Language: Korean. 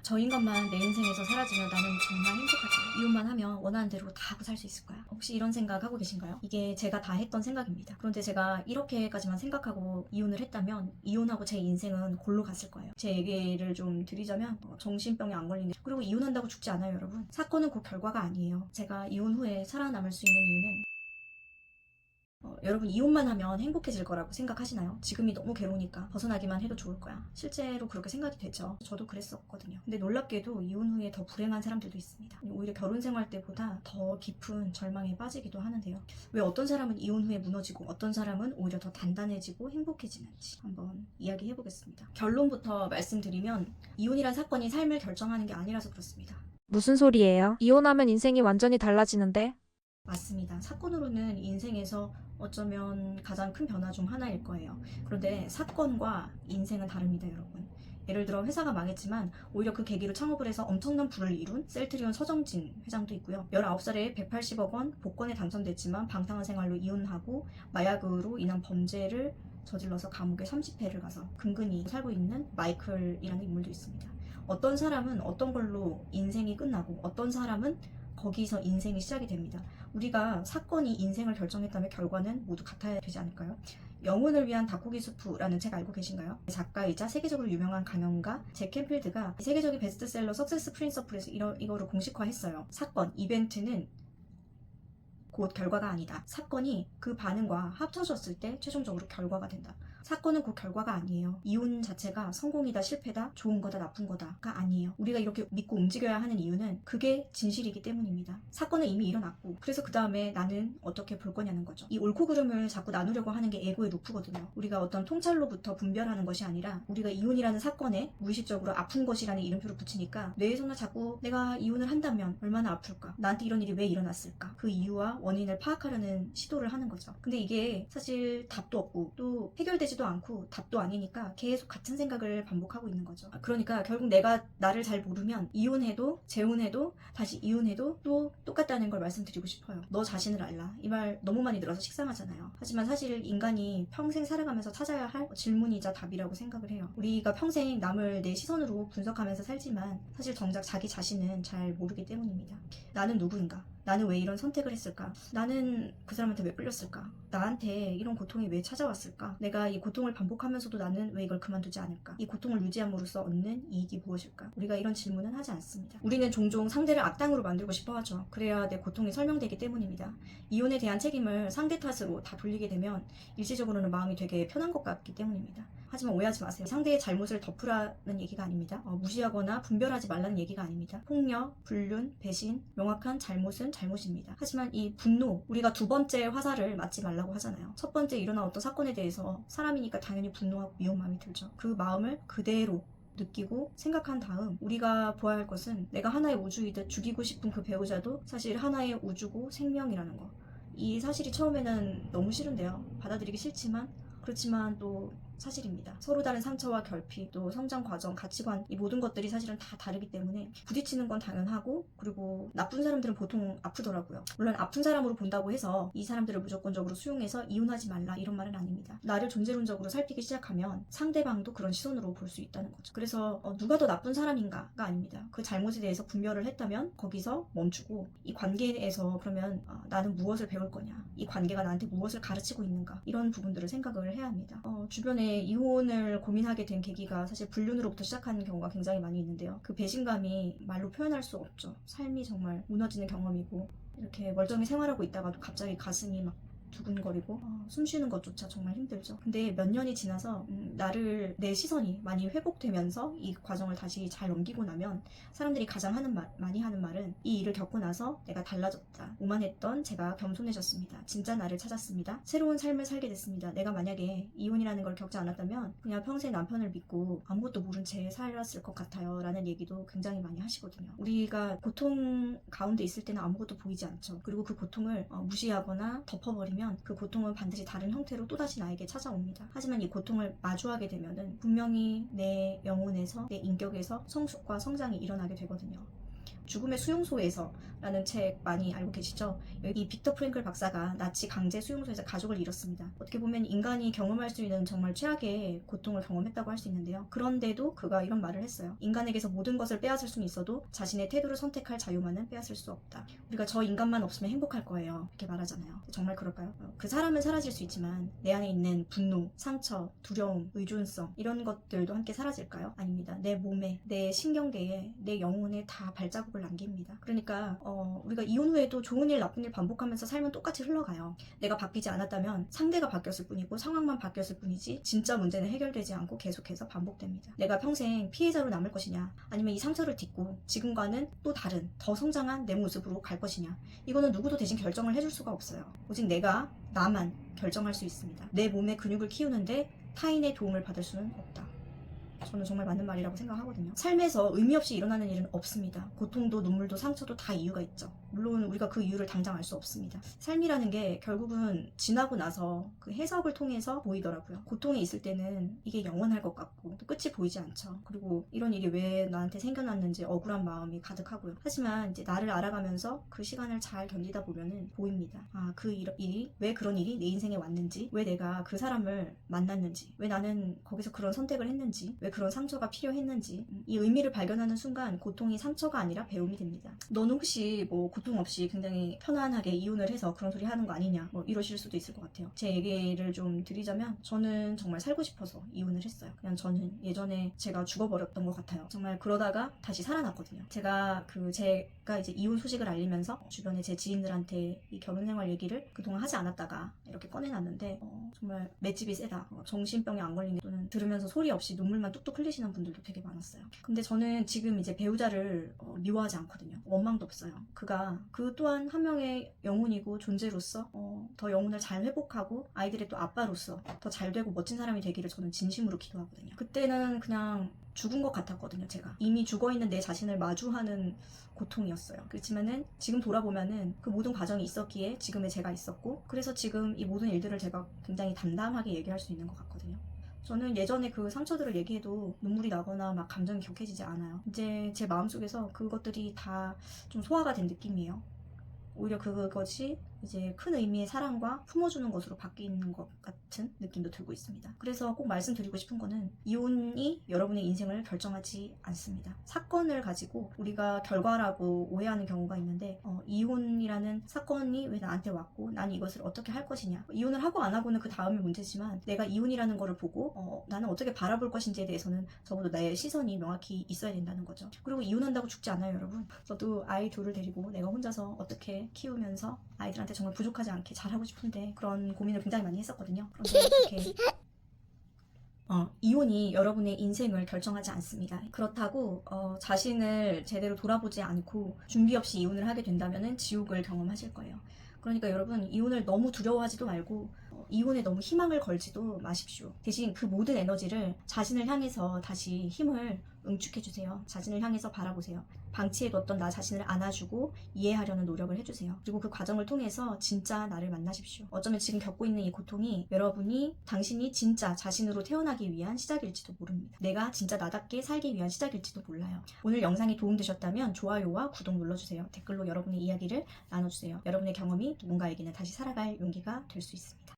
저 인간만 내 인생에서 사라지면 나는 정말 행복할까? 이혼만 하면 원하는 대로 다 하고 살 수 있을 거야. 혹시 이런 생각 하고 계신가요? 이게 제가 다 했던 생각입니다. 그런데 제가 이렇게까지만 생각하고 이혼을 했다면 이혼하고 제 인생은 골로 갔을 거예요. 제 얘기를 좀 드리자면 정신병에 안 걸린 게, 그리고 이혼한다고 죽지 않아요, 여러분. 사건은 그 결과가 아니에요. 제가 이혼 후에 살아남을 수 있는 이유는 여러분, 이혼만 하면 행복해질 거라고 생각하시나요? 지금이 너무 괴로우니까 벗어나기만 해도 좋을 거야. 실제로 그렇게 생각이 되죠. 저도 그랬었거든요. 근데 놀랍게도 이혼 후에 더 불행한 사람들도 있습니다. 오히려 결혼 생활 때보다 더 깊은 절망에 빠지기도 하는데요. 왜 어떤 사람은 이혼 후에 무너지고 어떤 사람은 오히려 더 단단해지고 행복해지는지 한번 이야기해 보겠습니다. 결론부터 말씀드리면 이혼이란 사건이 삶을 결정하는 게 아니라서 그렇습니다. 무슨 소리예요? 이혼하면 인생이 완전히 달라지는데? 맞습니다. 사건으로는 인생에서 어쩌면 가장 큰 변화 중 하나일 거예요. 그런데 사건과 인생은 다릅니다, 여러분. 예를 들어 회사가 망했지만 오히려 그 계기로 창업을 해서 엄청난 부를 이룬 셀트리온 서정진 회장도 있고요. 19살에 180억 원 복권에 당첨됐지만 방탕한 생활로 이혼하고 마약으로 인한 범죄를 저질러서 감옥에 30회를 가서 근근히 살고 있는 마이클이라는 인물도 있습니다. 어떤 사람은 어떤 걸로 인생이 끝나고 어떤 사람은 거기서 인생이 시작이 됩니다. 우리가 사건이 인생을 결정했다면 결과는 모두 같아야 되지 않을까요? 영혼을 위한 닭고기 수프라는 책 알고 계신가요? 작가이자 세계적으로 유명한 강연가 잭 캠필드가 세계적인 베스트셀러 석세스 프린서플에서 이거를 공식화했어요. 사건, 이벤트는 곧 결과가 아니다. 사건이 그 반응과 합쳐졌을 때 최종적으로 결과가 된다. 사건은 곧 결과가 아니에요. 이혼 자체가 성공이다, 실패다, 좋은 거다, 나쁜 거다가 아니에요. 우리가 이렇게 믿고 움직여야 하는 이유는 그게 진실이기 때문입니다. 사건은 이미 일어났고, 그래서 그 다음에 나는 어떻게 볼 거냐는 거죠. 이 옳고 그름을 자꾸 나누려고 하는 게 에고의 루프거든요. 우리가 어떤 통찰로부터 분별하는 것이 아니라 우리가 이혼이라는 사건에 무의식적으로 아픈 것이라는 이름표를 붙이니까 뇌에서는 자꾸 내가 이혼을 한다면 얼마나 아플까? 나한테 이런 일이 왜 일어났을까? 그 이유와 원인을 파악하려는 시도를 하는 거죠. 근데 이게 사실 답도 없고 또 해결되지도 않고 답도 아니니까 계속 같은 생각을 반복하고 있는 거죠. 그러니까 결국 내가 나를 잘 모르면 이혼해도 재혼해도 다시 이혼해도 또 똑같다는 걸 말씀드리고 싶어요. 너 자신을 알라. 이 말 너무 많이 들어서 식상하잖아요. 하지만 사실 인간이 평생 살아가면서 찾아야 할 질문이자 답이라고 생각을 해요. 우리가 평생 남을 내 시선으로 분석하면서 살지만 사실 정작 자기 자신은 잘 모르기 때문입니다. 나는 누구인가? 나는 왜 이런 선택을 했을까? 나는 그 사람한테 왜 끌렸을까? 나한테 이런 고통이 왜 찾아왔을까? 내가 이 고통을 반복하면서도 나는 왜 이걸 그만두지 않을까? 이 고통을 유지함으로써 얻는 이익이 무엇일까? 우리가 이런 질문은 하지 않습니다. 우리는 종종 상대를 악당으로 만들고 싶어 하죠. 그래야 내 고통이 설명되기 때문입니다. 이혼에 대한 책임을 상대 탓으로 다 돌리게 되면 일시적으로는 마음이 되게 편한 것 같기 때문입니다. 하지만 오해하지 마세요. 상대의 잘못을 덮으라는 얘기가 아닙니다. 무시하거나 분별하지 말라는 얘기가 아닙니다. 폭력, 불륜, 배신, 명확한 잘못은 잘못입니다. 하지만 이 분노, 우리가 두 번째 화살을 맞지 말라고 하잖아요. 첫 번째 일어난 어떤 사건에 대해서 사람이니까 당연히 분노하고 미운 마음이 들죠. 그 마음을 그대로 느끼고 생각한 다음 우리가 보아야 할 것은 내가 하나의 우주이듯 죽이고 싶은 그 배우자도 사실 하나의 우주고 생명이라는 거. 이 사실이 처음에는 너무 싫은데요. 받아들이기 싫지만 그렇지만 또 사실입니다. 서로 다른 상처와 결핍, 또 성장 과정, 가치관, 이 모든 것들이 사실은 다 다르기 때문에 부딪히는 건 당연하고, 그리고 나쁜 사람들은 보통 아프더라고요. 물론 아픈 사람으로 본다고 해서 이 사람들을 무조건적으로 수용해서 이혼하지 말라 이런 말은 아닙니다. 나를 존재론적으로 살피기 시작하면 상대방도 그런 시선으로 볼 수 있다는 거죠. 그래서 누가 더 나쁜 사람인가가 아닙니다. 그 잘못에 대해서 분별을 했다면 거기서 멈추고 이 관계에서 그러면 나는 무엇을 배울 거냐, 이 관계가 나한테 무엇을 가르치고 있는가, 이런 부분들을 생각을 해야 합니다. 주변에 이혼을 고민하게 된 계기가 사실 불륜으로부터 시작하는 경우가 굉장히 많이 있는데요. 그 배신감이 말로 표현할 수 없죠. 삶이 정말 무너지는 경험이고, 이렇게 멀쩡히 생활하고 있다가도 갑자기 가슴이 막 두근거리고 숨 쉬는 것조차 정말 힘들죠. 근데 몇 년이 지나서 나를 내 시선이 많이 회복되면서 이 과정을 다시 잘 넘기고 나면 사람들이 가장 많이 하는 말은 이 일을 겪고 나서 내가 달라졌다. 오만했던 제가 겸손해졌습니다. 진짜 나를 찾았습니다. 새로운 삶을 살게 됐습니다. 내가 만약에 이혼이라는 걸 겪지 않았다면 그냥 평생 남편을 믿고 아무것도 모른 채 살았을 것 같아요. 라는 얘기도 굉장히 많이 하시거든요. 우리가 고통 가운데 있을 때는 아무것도 보이지 않죠. 그리고 그 고통을 무시하거나 덮어버리면 그 고통은 반드시 다른 형태로 또다시 나에게 찾아옵니다. 하지만 이 고통을 마주하게 되면은 분명히 내 영혼에서, 내 인격에서 성숙과 성장이 일어나게 되거든요. 죽음의 수용소에서 라는 책 많이 알고 계시죠? 여기 빅터 프랭클 박사가 나치 강제 수용소에서 가족을 잃었습니다. 어떻게 보면 인간이 경험할 수 있는 정말 최악의 고통을 경험했다고 할 수 있는데요. 그런데도 그가 이런 말을 했어요. 인간에게서 모든 것을 빼앗을 수는 있어도 자신의 태도를 선택할 자유만은 빼앗을 수 없다. 우리가 저 인간만 없으면 행복할 거예요. 이렇게 말하잖아요. 정말 그럴까요? 그 사람은 사라질 수 있지만 내 안에 있는 분노, 상처, 두려움, 의존성 이런 것들도 함께 사라질까요? 아닙니다. 내 몸에, 내 신경계에, 내 영혼에 다 발자국을 남깁니다. 그러니까 우리가 이혼 후에도 좋은 일, 나쁜 일 반복하면서 삶은 똑같이 흘러가요. 내가 바뀌지 않았다면 상대가 바뀌었을 뿐이고 상황만 바뀌었을 뿐이지 진짜 문제는 해결되지 않고 계속해서 반복됩니다. 내가 평생 피해자로 남을 것이냐 아니면 이 상처를 딛고 지금과는 또 다른 더 성장한 내 모습으로 갈 것이냐 이거는 누구도 대신 결정을 해줄 수가 없어요. 오직 내가 나만 결정할 수 있습니다. 내 몸의 근육을 키우는데 타인의 도움을 받을 수는 없다. 저는 정말 맞는 말이라고 생각하거든요. 삶에서 의미 없이 일어나는 일은 없습니다. 고통도 눈물도 상처도 다 이유가 있죠. 물론 우리가 그 이유를 당장 알 수 없습니다. 삶이라는 게 결국은 지나고 나서 그 해석을 통해서 보이더라고요. 고통이 있을 때는 이게 영원할 것 같고 또 끝이 보이지 않죠. 그리고 이런 일이 왜 나한테 생겨났는지 억울한 마음이 가득하고요. 하지만 이제 나를 알아가면서 그 시간을 잘 견디다 보면은 보입니다. 그 일이 왜 그런 일이 내 인생에 왔는지, 왜 내가 그 사람을 만났는지, 왜 나는 거기서 그런 선택을 했는지, 왜 그런 상처가 필요했는지 이 의미를 발견하는 순간 고통이 상처가 아니라 배움이 됩니다. 너는 혹시 뭐 고통 없이 굉장히 편안하게 이혼을 해서 그런 소리 하는 거 아니냐 뭐 이러실 수도 있을 것 같아요. 제 얘기를 좀 드리자면 저는 정말 살고 싶어서 이혼을 했어요. 그냥 저는 예전에 제가 죽어버렸던 것 같아요. 정말 그러다가 다시 살아났거든요. 제가 이제 이혼 소식을 알리면서 주변에 제 지인들한테 이 결혼생활 얘기를 그동안 하지 않았다가 이렇게 꺼내놨는데 정말 맷집이 세다. 정신병에 안 걸린 게 또는 들으면서 소리 없이 눈물만 뚝뚝 흘리시는 분들도 되게 많았어요. 근데 저는 지금 이제 배우자를 미워하지 않거든요. 원망도 없어요. 그 또한 한 명의 영혼이고 존재로서 더 영혼을 잘 회복하고 아이들의 또 아빠로서 더 잘 되고 멋진 사람이 되기를 저는 진심으로 기도하거든요. 그때는 그냥 죽은 것 같았거든요. 제가 이미 죽어있는 내 자신을 마주하는 고통이었어요. 그렇지만은 지금 돌아보면은 그 모든 과정이 있었기에 지금의 제가 있었고 그래서 지금 이 모든 일들을 제가 굉장히 담담하게 얘기할 수 있는 것 같거든요. 저는 예전에 그 상처들을 얘기해도 눈물이 나거나 막 감정이 격해지지 않아요. 이제 제 마음속에서 그것들이 다 좀 소화가 된 느낌이에요. 오히려 그것이 이제 큰 의미의 사랑과 품어주는 것으로 바뀌는 것 같은 느낌도 들고 있습니다. 그래서 꼭 말씀드리고 싶은 거는 이혼이 여러분의 인생을 결정하지 않습니다. 사건을 가지고 우리가 결과라고 오해하는 경우가 있는데 이혼이라는 사건이 왜 나한테 왔고 난 이것을 어떻게 할 것이냐 이혼을 하고 안 하고는 그 다음이 문제지만 내가 이혼이라는 거를 보고 나는 어떻게 바라볼 것인지에 대해서는 적어도 나의 시선이 명확히 있어야 된다는 거죠. 그리고 이혼한다고 죽지 않아요, 여러분. 저도 아이 둘을 데리고 내가 혼자서 어떻게 키우면서 아이들한테 정말 부족하지 않게 잘하고 싶은데 그런 고민을 굉장히 많이 했었거든요. 그런데 이렇게 이혼이 여러분의 인생을 결정하지 않습니다. 그렇다고 자신을 제대로 돌아보지 않고 준비 없이 이혼을 하게 된다면 지옥을 경험하실 거예요. 그러니까 여러분 이혼을 너무 두려워하지도 말고 이혼에 너무 희망을 걸지도 마십시오. 대신 그 모든 에너지를 자신을 향해서 다시 힘을 응축해주세요. 자신을 향해서 바라보세요. 방치해뒀던 나 자신을 안아주고 이해하려는 노력을 해주세요. 그리고 그 과정을 통해서 진짜 나를 만나십시오. 어쩌면 지금 겪고 있는 이 고통이 당신이 진짜 자신으로 태어나기 위한 시작일지도 모릅니다. 내가 진짜 나답게 살기 위한 시작일지도 몰라요. 오늘 영상이 도움되셨다면 좋아요와 구독 눌러주세요. 댓글로 여러분의 이야기를 나눠주세요. 여러분의 경험이 누군가에게는 다시 살아갈 용기가 될 수 있습니다.